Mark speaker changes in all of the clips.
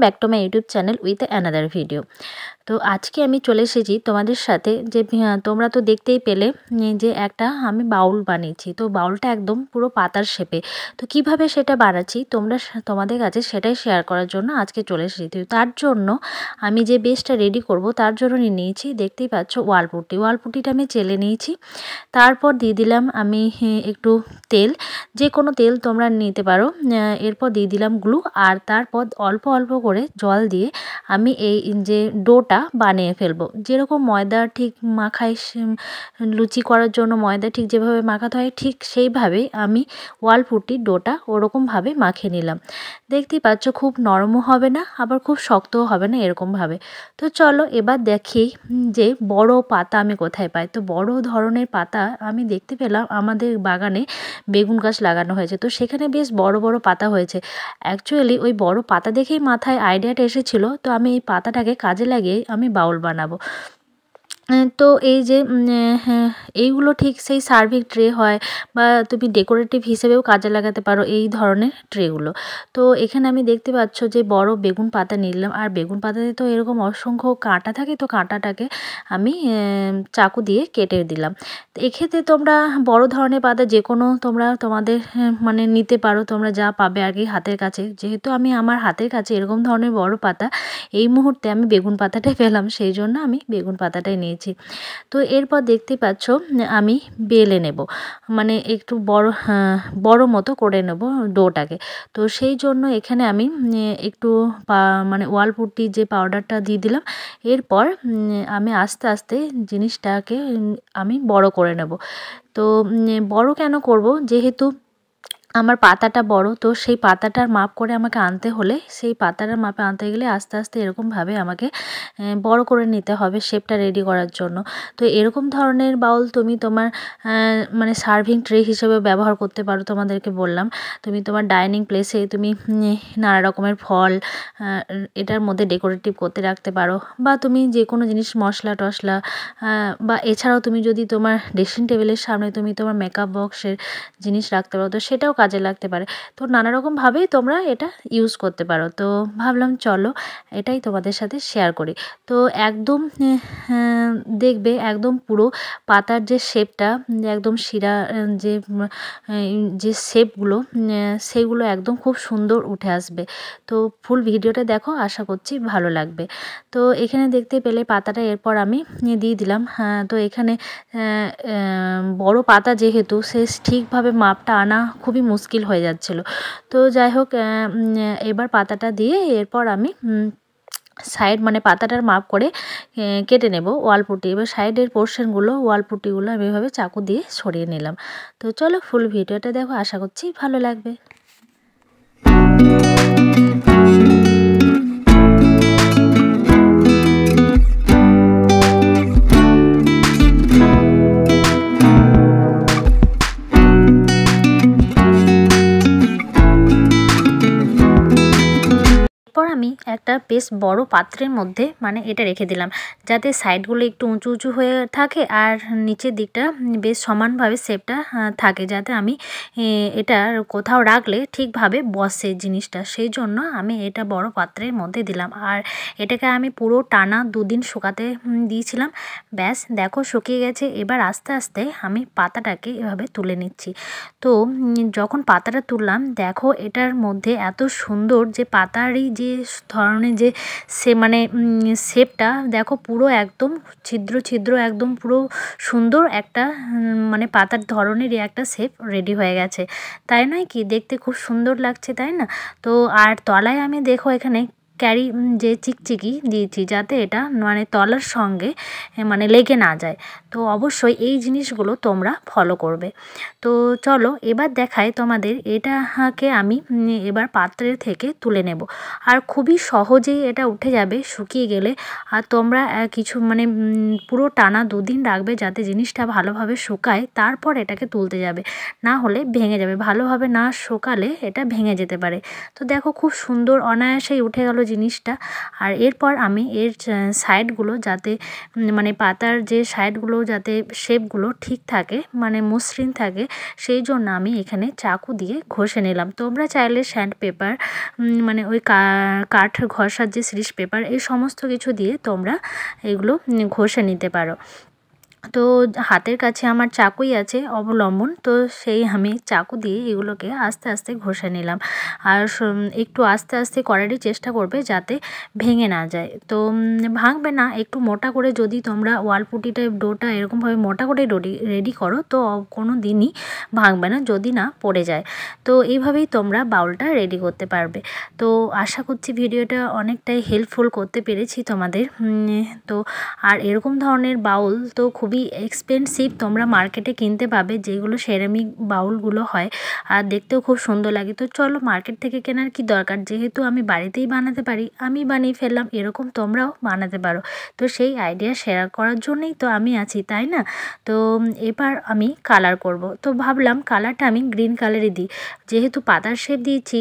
Speaker 1: Back to my YouTube channel with another video. তো আজকে আমি চলে এসেছি তোমাদের সাথে যে তোমরা তো দেখতেই পেলে যে একটা আমি বাউল বানিয়েছি। তো বাউলটা একদম পুরো পাতার শেপে। তো কিভাবে সেটা বানাচ্ছি তোমাদের কাছে সেটাই শেয়ার করার জন্য আজকে চলে এসেছি। তার জন্য আমি যে বেসটা রেডি করব তার জন্য নিয়েছি, দেখতেই পাচ্ছ ওয়ালপুটিটা আমি চেলে নিয়েছি। তারপর দিয়ে দিলাম আমি একটু তেল, যে কোনো তেল তোমরা নিতে পারো। এরপর দিয়ে দিলাম গ্লু, আর তারপর অল্প অল্প করে জল দিয়ে আমি এই যে ডোটা বানিয়ে ফেলবো। যেরকম ময়দা ঠিক মাখাই, লুচি করার জন্য ময়দা ঠিক যেভাবে মাখাতে হয় ঠিক সেইভাবেই আমি ওয়ালপুটির ডোটা ওরকমভাবে মাখিয়ে নিলাম। দেখতেই পাচ্ছ খুব নরমও হবে না আবার খুব শক্তও হবে না এরকমভাবে। তো চলো এবার দেখি যে বড় পাতা আমি কোথায় পাই। তো বড় ধরনের পাতা আমি দেখতে পেলাম আমাদের বাগানে বেগুন গাছ লাগানো হয়েছে, তো সেখানে বেশ বড় বড় পাতা হয়েছে। অ্যাকচুয়ালি ওই বড় পাতা দেখেই মাথায় আইডিয়াটা এসেছিলো, তো আমি এই পাতাটাকে কাজে লাগিয়ে আমি বাউল বানাবো। তো এই যে এইগুলো ঠিক সেই সার্ভিং ট্রে হয় বা তুমি ডেকোরেটিভ হিসেবেও কাজে লাগাতে পারো এই ধরনের ট্রেগুলো। তো এখানে আমি দেখতে পাচ্ছ যে বড় বেগুন পাতা নিলাম, আর বেগুন পাতাতে তো এরকম অসংখ্য কাঁটা থাকে, তো কাঁটাটাকে আমি চাকু দিয়ে কেটে দিলাম। তো এক্ষেত্রে তোমরা বড় ধরনের পাতা যে কোনো তোমাদের মানে নিতে পারো, তোমরা যা পাবে আর কি হাতের কাছে। যেহেতু আমি আমার হাতের কাছে এরকম ধরনের বড় পাতা এই মুহূর্তে আমি বেগুন পাতাটাই পেলাম, সেই জন্য আমি বেগুন পাতাটাই নিয়েছি। তো এরপর দেখতে পাচ্ছ আমি বেলে নেব, মানে একটু বড় মতো করে নেব ডোটাকে। তো সেই জন্য এখানে আমি একটু মানে ওয়ালপুটির যে পাউডারটা দিয়ে দিলাম। এরপর আমি আস্তে আস্তে জিনিসটাকে আমি বড় করে নেব। তো বড় কেন করব, যেহেতু আমার পাতাটা বড়, তো সেই পাতাটার মাপ করে আমাকে আনতে হলে, সেই পাতাটার মাপে আনতে গেলে আস্তে আস্তে এরকমভাবে আমাকে বড় করে নিতে হবে শেপটা রেডি করার জন্য। তো এরকম ধরনের বাউল তুমি তোমার মানে সার্ভিং ট্রে হিসেবে ব্যবহার করতে পারো। তোমাদেরকে বললাম তুমি তোমার ডাইনিং প্লেসে তুমি নানা রকমের ফল এটার মধ্যে ডেকোরেটিভ করতে রাখতে পারো, বা তুমি যে কোনো জিনিস মশলা টশলা, বা এছাড়াও তুমি যদি তোমার ড্রেসিং টেবিলের সামনে তুমি তোমার মেকআপ বক্সের জিনিস রাখতে পারো, তো সেটাও কাজে লাগতে পারে। তো নানা রকমভাবেই তোমরা এটা ইউজ করতে পারো। তো ভাবলাম চলো এটাই তোমাদের সাথে শেয়ার করি। তো একদম দেখবে একদম পুরো পাতার যে শেপটা, একদম শিরা যে শেপগুলো সেগুলো একদম খুব সুন্দর উঠে আসবে। তো ফুল ভিডিওটা দেখো, আশা করছি ভালো লাগবে। তো এখানে দেখতে পেলে পাতাটা এরপর আমি দিয়ে দিলাম। তো এখানে বড় পাতা যেহেতু সে ঠিকভাবে মাপটা আনা খুবই মুশকিল হয়ে যাচ্ছিলো। তো যাই হোক এবার পাতাটা দিয়ে এরপর আমি সাইড মানে পাতাটার মাপ করে কেটে নেব ওয়ালপুটি। এবার সাইডের পোর্শনগুলো ওয়ালপুটিগুলো আমি এভাবে চাকু দিয়ে সরিয়ে নিলাম। তো চলো ফুল ভিডিওটা দেখো, আশা করছি ভালো লাগবে। আমি একটা বেশ বড় পাত্রের মধ্যে মানে এটা রেখে দিলাম, যাতে সাইডগুলো একটু উঁচু উঁচু হয়ে থাকে আর নিচের দিকটা বেশ সমানভাবে শেপটা থাকে, যাতে আমি এটা কোথাও রাখলে ঠিকভাবে বসে জিনিসটা। সেই জন্য আমি এটা বড় পাত্রের মধ্যে দিলাম, আর এটাকে আমি পুরো টানা 2 দিন শুকাতে দিয়েছিলাম। ব্যাস দেখো শুকিয়ে গেছে। এবার আস্তে আস্তে আমি পাতাটাকে এভাবে তুলে নিচ্ছি। তো যখন পাতাটা তুললাম দেখো এটার মধ্যে এত সুন্দর যে পাতারই যে ধরনের যে মানে শেপটা দেখো, পুরো একদম ছিদ্র ছিদ্র একদম পুরো সুন্দর একটা মানে পাতার ধরনেরই একটা শেপ রেডি হয়ে গেছে, তাই নয় কি? দেখতে খুব সুন্দর লাগছে, তাই না? তো আর তলায় আমি দেখো এখানে যে চিকচিকি দিয়েছি, যাতে এটা মানে তলার সঙ্গে মানে লেগে না যায়। তো অবশ্যই এই জিনিসগুলো তোমরা ফলো করবে। তো চলো এবার দেখাই তোমাদের এটাকে আমি এবার পাত্রের থেকে তুলে নেব, আর খুবই সহজেই এটা উঠে যাবে শুকিয়ে গেলে। আর তোমরা কিছু মানে পুরো টানা 2 দিন রাখবে, যাতে জিনিসটা ভালোভাবে শুকায়, তারপর এটাকে তুলতে যাবে, না হলে ভেঙে যাবে। ভালোভাবে না শুকালে এটা ভেঙে যেতে পারে। তো দেখো খুব সুন্দর অনায়াসেই উঠে গেল জিনিসটা। আর এরপর আমি এর সাইডগুলো যাতে মানে পাতার যে সাইডগুলো যাতে শেপগুলো ঠিক থাকে, মানে মসৃণ থাকে, সেই জন্য আমি এখানে চাকু দিয়ে ঘষে নিলাম। তোমরা চাইলে স্যান্ড পেপার মানে ওই কাঠ ঘষার যে সিরিজ পেপার, এই সমস্ত কিছু দিয়ে তোমরা এগুলো ঘষে নিতে পারো। তো হাতের কাছে আমার চাকুই আছে অবলম্বন, তো সেই আমি চাকু দিয়ে এগুলোকে আস্তে আস্তে ঘষে নিলাম। আর একটু আস্তে আস্তে করারই চেষ্টা করবে যাতে ভেঙে না যায়। তো ভাঙবে না, একটু মোটা করে যদি তোমরা ওয়াল পুটিটা ডোটা এরকমভাবে মোটা করে রেডি করো তো কোনো দিনই ভাঙবে না যদি না পড়ে যায়। তো এইভাবেই তোমরা বাউলটা রেডি করতে পারবে। তো আশা করছি ভিডিওটা অনেকটাই হেল্পফুল করতে পেরেছি তোমাদের। তো আর এরকম ধরনের বাউল তো খুবই এক্সপেন্সিভ, তোমরা মার্কেটে কিনতে পাবে, যেগুলো সেরামিক বাউলগুলো হয় আর দেখতেও খুব সুন্দর লাগে। তো চলো, মার্কেট থেকে কেনার কি দরকার, যেহেতু আমি বাড়িতেই বানাতে পারি, আমি বানিয়ে ফেললাম, এরকম তোমরাও বানাতে পারো। তো সেই আইডিয়া শেয়ার করার জন্যই তো আমি আছি, তাই না? তো এবার আমি কালার করব। তো ভাবলাম কালারটা আমি গ্রিন কালারই দিই, যেহেতু পাতার শেপ দিয়েছি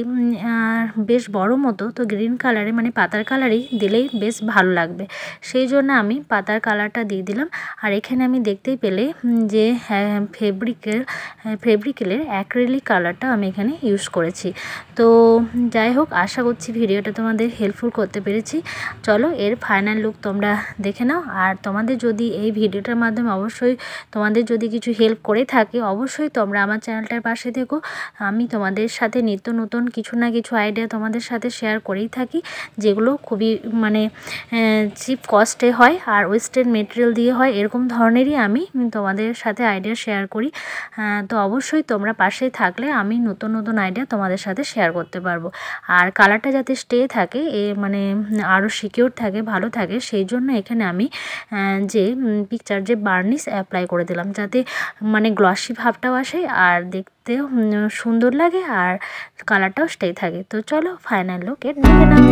Speaker 1: বেশ বড় মতো, তো গ্রিন কালারে মানে পাতার কালারই দিলেই বেশ ভালো লাগবে, সেই জন্য আমি পাতার কালারটা দিয়ে দিলাম। আর এখানে আমি দেখতেই পেলে যে ফেব্রিকেলের অ্যাক্রিলিক কালারটা আমি এখানে ইউজ করেছি। তো যাই হোক, আশা করছি ভিডিওটা তোমাদের হেল্পফুল করতে পেরেছি। চলো, এর ফাইনাল লুক তোমরা দেখে নাও। আর তোমাদের যদি এই ভিডিওটার মাধ্যমে অবশ্যই তোমাদের যদি কিছু হেল্প করে থাকে, অবশ্যই তোমরা আমার চ্যানেলটার পাশে থেকো। আমি তোমাদের সাথে নিত্য নতুন কিছু না কিছু আইডিয়া তোমাদের সাথে শেয়ার করেই থাকি, যেগুলো খুবই মানে চিপ কস্টে হয় আর ওয়েস্টার্ন মেটেরিয়াল দিয়ে হয়, এরকম ধরনেরই আমি তোমাদের সাথে আইডিয়া শেয়ার করি। তো অবশ্যই তোমরা পাশে থাকলে আমি নতুন নতুন আইডিয়া তোমাদের সাথে শেয়ার করতে পারবো। আর কালারটা যাতে স্টে থাকে, মানে আরও সিকিউর থাকে, ভালো থাকে, সেই জন্য এখানে আমি যে পিকচার যে বার্নিশ অ্যাপ্লাই করে দিলাম, যাতে মানে গ্লসি ভাবটাও আসে আর দেখতেও সুন্দর লাগে আর কালারটাও স্টে থাকে। তো চলো ফাইনাল লুক এর দেখে নাও।